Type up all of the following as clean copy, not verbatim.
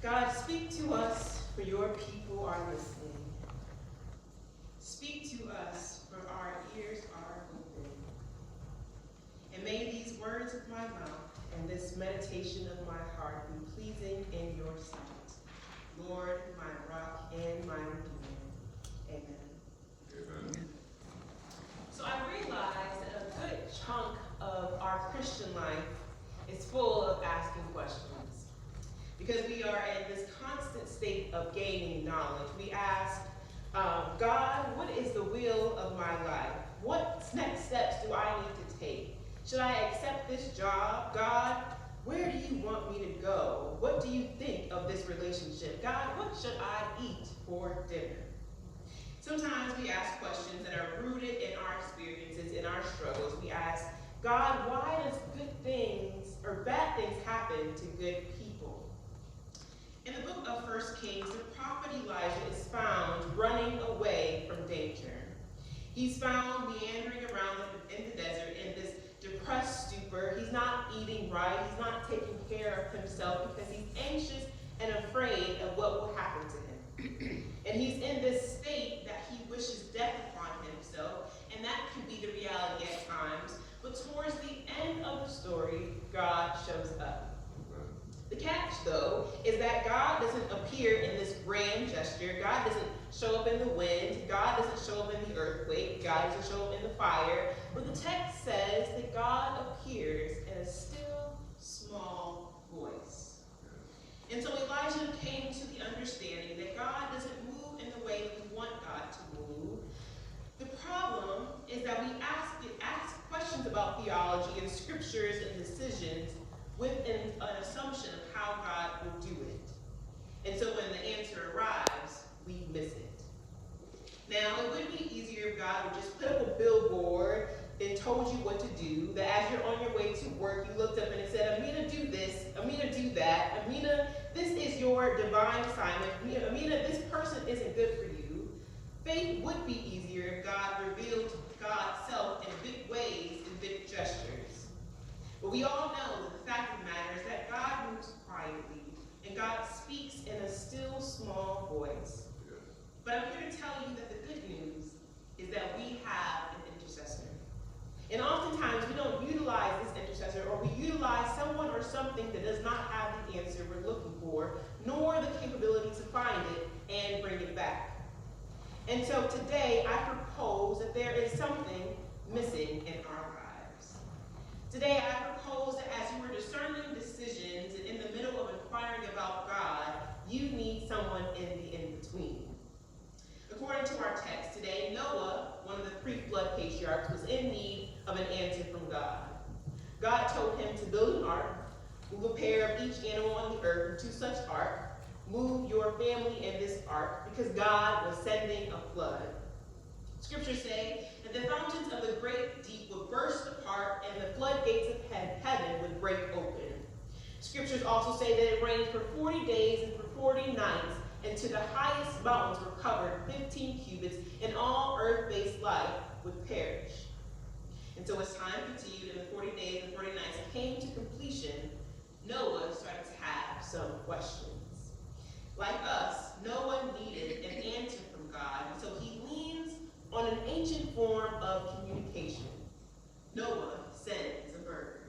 God, speak to us, for your people are listening. Speak to us, for our ears are open. And may these words of my mouth and this meditation of my heart be pleasing in your sight. Lord, my rock and my redeemer. Amen. Amen. So I realize that a good chunk of our Christian life is full of asking questions. Because we are in this constant state of gaining knowledge. We ask, God, what is the will of my life? What next steps do I need to take? Should I accept this job? God, where do you want me to go? What do you think of this relationship? God, what should I eat for dinner? Sometimes we ask questions that are rooted in our experiences, in our struggles. We ask, God, why does good things or bad things happen to good people? In the book of 1 Kings, the prophet Elijah is found running away from danger. He's found meandering around in the desert in this depressed stupor. He's not eating right. He's not taking care of himself because he's anxious and afraid of what will happen to him. And he's in this state that he wishes death upon himself, and that can be the reality at times. But towards the end of the story, God shows up. The catch, though, is that God doesn't appear in this grand gesture. God doesn't show up in the wind. God doesn't show up in the earthquake. God doesn't show up in the fire. But the text says that God appears in a still, small voice. And so Elijah came to the understanding that God doesn't move in the way we want God to move. The problem is that we ask questions about theology and scriptures and decisions with an assumption of how God will do it. And so when the answer arrives, we miss it. Now, it would be easier if God would just put up a billboard and told you what to do, that as you're on your way to work, you looked up and it said, Amina, do this, Amina, do that, Amina, this is your divine assignment, Amina, this person isn't good for you. Faith would be easier if God revealed God's self in big ways, in big gestures. But we all know that the fact of the matter is that God moves quietly, and God speaks in a still, small voice. Yes. But I'm here to tell you that the good news is that we have an intercessor. And oftentimes we don't utilize this intercessor, or we utilize someone or something that does not have the answer we're looking for, nor the capability to find it and bring it back. And so today I propose that there is something missing in our lives. Today I propose that as you are discerning decisions and in the middle of inquiring about God, you need someone in the in-between. According to our text today, Noah, one of the pre-flood patriarchs, was in need of an answer from God. God told him to build an ark, move a pair of each animal on the earth into such ark, move your family in this ark, because God was sending a flood. Scriptures say that the fountains of the great deep would burst apart and the floodgates of heaven would break open. Scriptures also say that it rained for 40 days and for 40 nights, and to the highest mountains were covered 15 cubits, and all earth-based life would perish. And so as time continued and the 40 days and 40 nights came to completion, Noah started to have some questions. Like us, Noah needed an answer from God, and so he leans on an ancient form of communication. Noah sends a bird.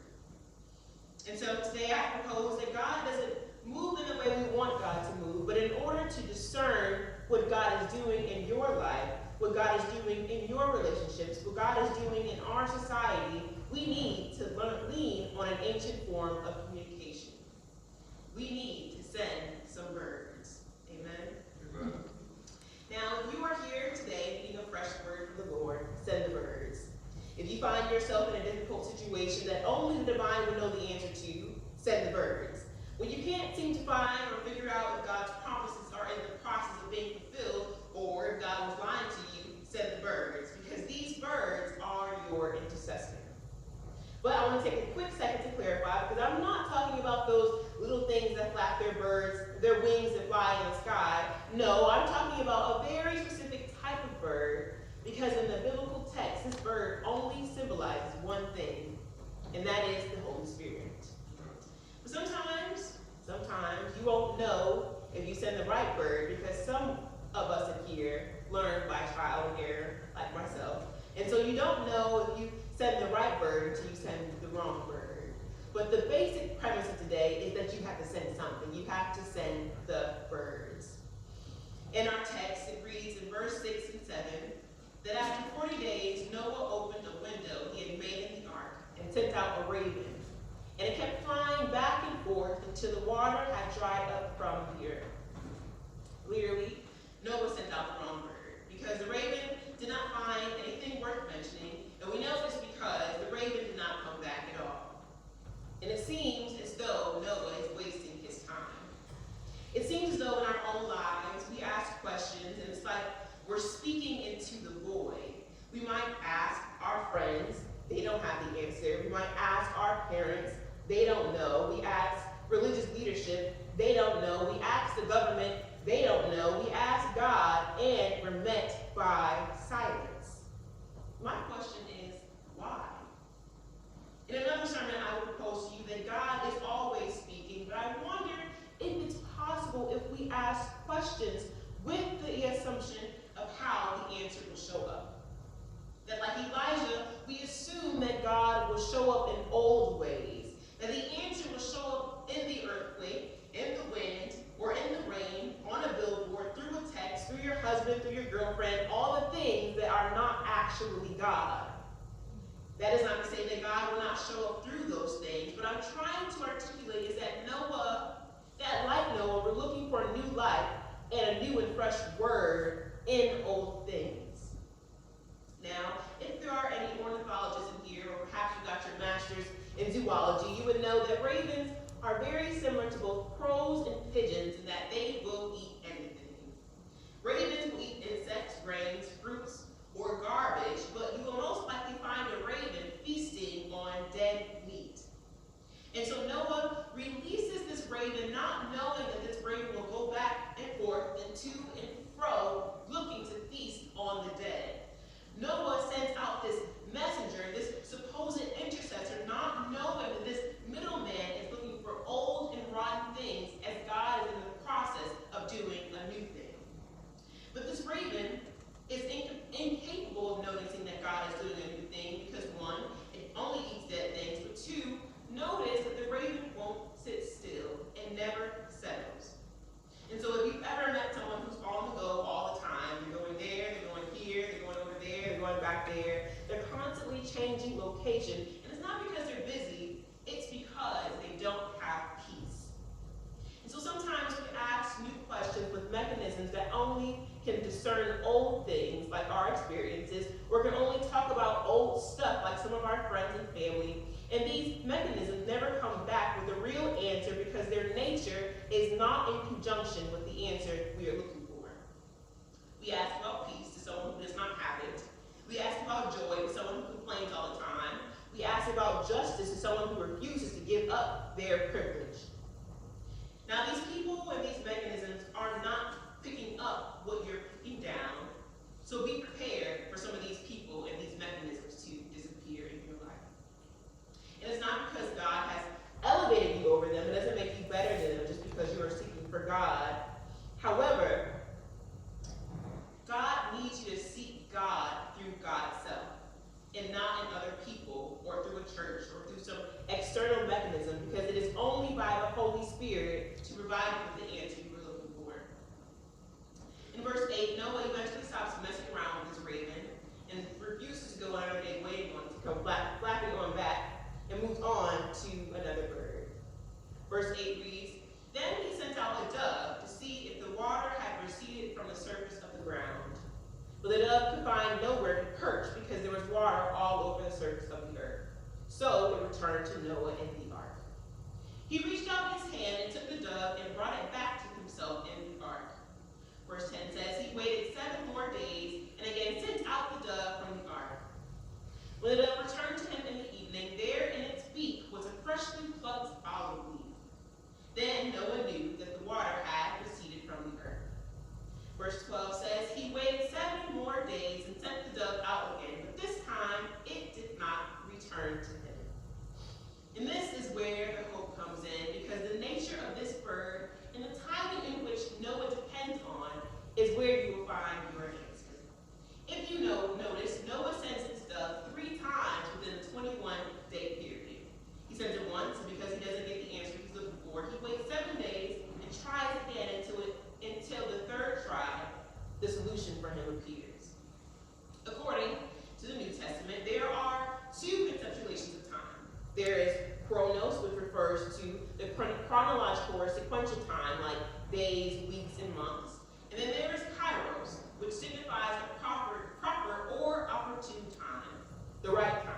And so today I propose that God doesn't move in the way we want God to move, but in order to discern what God is doing in your life, what God is doing in your relationships, what God is doing in our society, we need to lean on an ancient form of communication. We need to send some birds. Amen? Amen. Now, if you are here today needing a fresh word from the Lord, send the birds. If you find yourself in a difficult situation that only the divine would know the answer to, send the birds. When you can't seem to find or figure out if God's promises are in the process of being fulfilled, or if God was lying to you, send the birds, because these birds are your intercessor. But I want to take a quick second to clarify, because I'm not talking about those little things that flap their wings that fly in the sky. No, I'm talking about a very specific type of bird, because in the biblical text, this bird only symbolizes one thing, and that is the Holy Spirit. But sometimes you won't know you don't know if you send the right bird until you send the wrong bird. But the basic premise of today is that you have to send something. You have to send the birds. In our text, it reads in verse 6 and 7, that after 40 days, Noah opened a window he had made in the ark and sent out a raven. And it kept flying back and forth until the water had dried up from the earth. Clearly, Noah sent out the wrong bird, because the raven did not find anything worth mentioning, and we know this because the raven did not come back at all. And it seems as though Noah is wasting his time. It seems as though in our own lives we ask questions, and it's like we're speaking into the void. We might ask our friends, they don't have the answer. We might ask our parents, they don't know. We ask religious leadership, they don't know. We ask the government, they don't know. We ask God, and we're met by silence. My question is, why? In another sermon, I would propose to you that God is always speaking, but I wonder if it's possible if we ask questions with the assumption of how the answer will show up. That like Elijah, we assume that God will show up in old ways, that the answer will show up in the earthquake, in the wind, or in the rain, on a billboard, through a text, through your husband, through your girlfriend, all the things that are not actually God. That is not to say that God will not show up through those things, but I'm trying to articulate is that Noah, that like Noah, we're looking for a new life and a new and fresh word in old things. Now, if there are any ornithologists in here, or perhaps you got your master's in zoology, you would know that ravens are very similar to both crows and pigeons in that they will eat anything. Ravens will eat insects, grains, fruits, or garbage, but you will most likely find a raven feasting on dead meat. And so Noah releases this raven, not knowing that this raven will go back and forth and to and fro, looking to feast on the dead. Noah sends out this messenger, this supposed intercessor, not knowing that this middleman is looking for old and rotten things as God is in the process of doing a new thing. But this raven is incapable of noticing that God is doing a new thing because one, it only eats dead things, but two, notice that the raven won't sit still and never settles. And so if you've ever met someone who's on the go all the time, they're going there, they're going here, they're going over there, they're going back there, they're constantly changing location, and it's not because they're busy, it's because they don't have peace. And so sometimes we ask new questions with mechanisms that only can discern old things, like our experiences, or can only talk about old stuff, like some of our friends and family. And these mechanisms never come back with a real answer because their nature is not in conjunction with the answer we are looking for. We ask about peace to someone who does not have it. We ask about joy to someone who complains all the time. We ask about justice to someone who refuses to give up their privilege. Now, these people and these mechanisms are not picking up what you're picking down, so be prepared for some of these people and these mechanisms to disappear in your life. And it's not because God has elevated you over them. It doesn't make you better than them just because you are seeking for God. However, God needs you to seek God through God's self and not in other people or through a church or through some external mechanism, because it is only by the Holy Spirit to provide you with the answer you were looking for. In verse 8, Noah eventually stops messing around with his raven and refuses to go another day waiting on it to come flapping on back and moves on to another bird. Verse 8 reads, "Then he sent out a dove to see if the water had receded from the surface of the ground. But the dove could find nowhere to perch because there was water all over the surface of the earth. So it returned to Noah in the ark. He reached out his hand and took the dove and brought it back to himself in the ark." Verse 10 says, "He waited 7 more days and again sent out the dove from the ark. When the dove returned to him in the evening, there in its beak was a freshly plucked olive leaf. Then Noah knew that the water had receded from the earth." Verse 12 says, "He waited 7 more days and sent the dove out again, but this time it did not return to him." And this is where the hope comes in, because the nature of this bird and the timing in which Noah depends on is where you will find your answer. If you notice, Noah sends his dove refers to the chronological or sequential time, like days, weeks, and months. And then there is kairos, which signifies a proper or opportune time, the right time.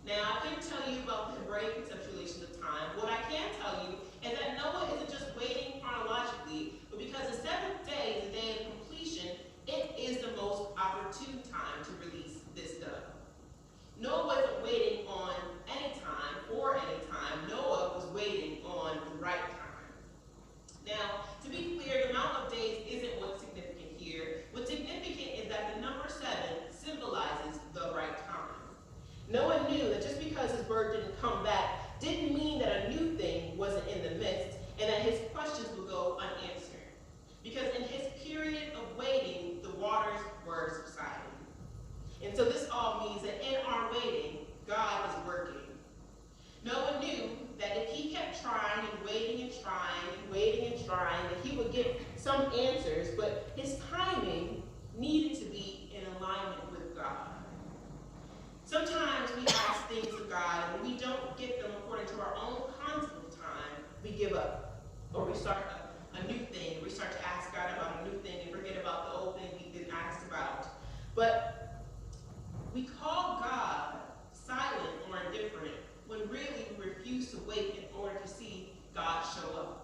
Now, I couldn't tell you about the Hebraic conceptualization of time. What I can tell you is that Noah isn't just waiting chronologically, but because the seventh day is the day of completion, it is the most opportune time to release this dove. Noah wasn't waiting on any time or any time. Noah was waiting on the right time. Now, to be clear, the amount of days isn't what's significant here. What's significant is that the number 7 symbolizes the right time. Noah knew that just because his bird didn't come back didn't mean that a new thing wasn't in the midst and that his questions would go unanswered. Because in his period of waiting, the waters were subsiding. And so this all means that in our waiting, God is working. Noah knew that if he kept trying and waiting and trying and waiting and trying, that he would get some answers, but his timing needed to be in alignment with God. Sometimes we ask things of God, and when we don't get them according to our own concept of time, we give up. Or we start a new thing. We start to ask God about a new thing and forget about the old thing we've been asked about. But we call God silent or indifferent when really we refuse to wait in order to see God show up.